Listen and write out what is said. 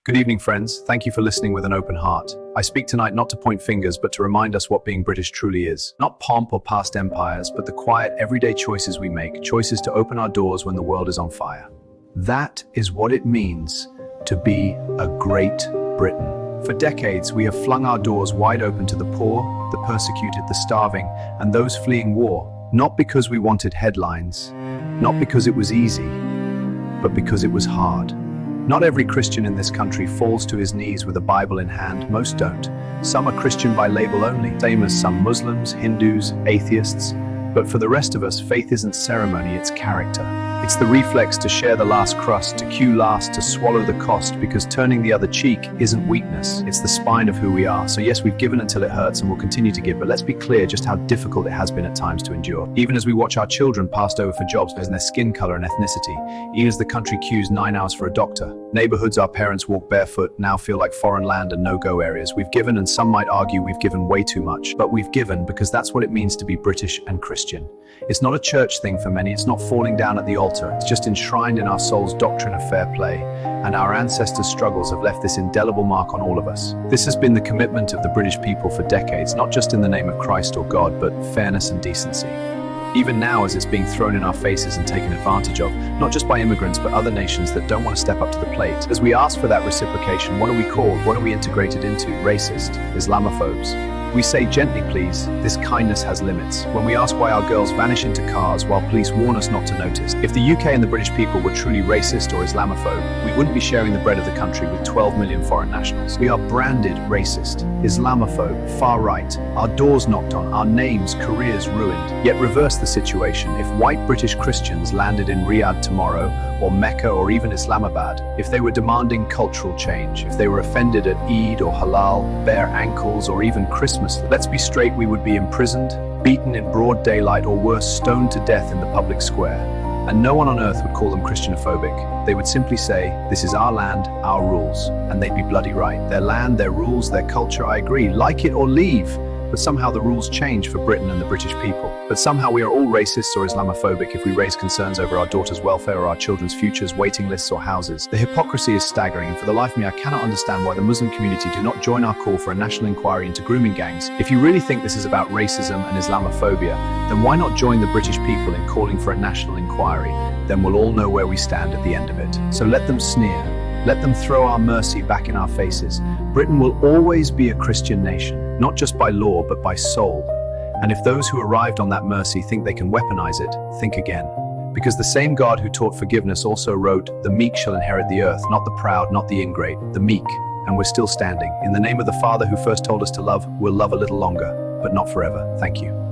Good evening, friends. Thank you for listening with an open heart. I speak tonight not to point fingers, but to remind us what being British truly is. Not pomp or past empires, but the quiet, everyday choices we make, choices to open our doors when the world is on fire. That is what it means to be a great Britain. For decades, we have flung our doors wide open to the poor, the persecuted, the starving, and those fleeing war, not because we wanted headlines, not because it was easy, but because it was hard. Not every Christian in this country falls to his knees with a Bible in hand. Most don't. Some are Christian by label only, same as some Muslims, Hindus, atheists. But for the rest of us, faith isn't ceremony, it's character. It's the reflex to share the last crust, to queue last, to swallow the cost, because turning the other cheek isn't weakness, it's the spine of who we are. So yes, we've given until it hurts and we'll continue to give, but let's be clear just how difficult it has been at times to endure. Even as we watch our children passed over for jobs based on their skin color and ethnicity, even as the country queues 9 hours for a doctor, neighborhoods our parents walk barefoot now feel like foreign land and no-go areas. We've given, and some might argue we've given way too much, but we've given because that's what it means to be British and Christian. It's not a church thing for many, it's not falling down at the altar, it's just enshrined in our soul's doctrine of fair play, and our ancestors' struggles have left this indelible mark on all of us. This has been the commitment of the British people for decades, not just in the name of Christ or God, but fairness and decency. Even now, as it's being thrown in our faces and taken advantage of, not just by immigrants, but other nations that don't want to step up to the plate. As we ask for that reciprocation, what are we called? What are we integrated into? Racist, Islamophobes. We say gently, please, this kindness has limits. When we ask why our girls vanish into cars while police warn us not to notice. If the UK and the British people were truly racist or Islamophobe, we wouldn't be sharing the bread of the country with 12 million foreign nationals. We are branded racist, Islamophobe, far right, our doors knocked on, our names, careers ruined. Yet reverse the situation. If white British Christians landed in Riyadh tomorrow, or Mecca, or even Islamabad, if they were demanding cultural change, if they were offended at Eid or Halal, bare ankles, or even Christmas, let's be straight, we would be imprisoned, beaten in broad daylight, or worse, stoned to death in the public square. And no one on earth would call them Christianophobic. They would simply say, this is our land, our rules. And they'd be bloody right. Their land, their rules, their culture, I agree, like it or leave. But somehow the rules change for Britain and the British people. But somehow we are all racists or Islamophobic if we raise concerns over our daughters' welfare or our children's futures, waiting lists or houses. The hypocrisy is staggering, and for the life of me, I cannot understand why the Muslim community do not join our call for a national inquiry into grooming gangs. If you really think this is about racism and Islamophobia, then why not join the British people in calling for a national inquiry? Then we'll all know where we stand at the end of it. So let them sneer. Let them throw our mercy back in our faces. Britain will always be a Christian nation, not just by law, but by soul. And if those who arrived on that mercy think they can weaponize it, think again. Because the same God who taught forgiveness also wrote, the meek shall inherit the earth, not the proud, not the ingrate, the meek. And we're still standing. In the name of the Father who first told us to love, we'll love a little longer, but not forever. Thank you.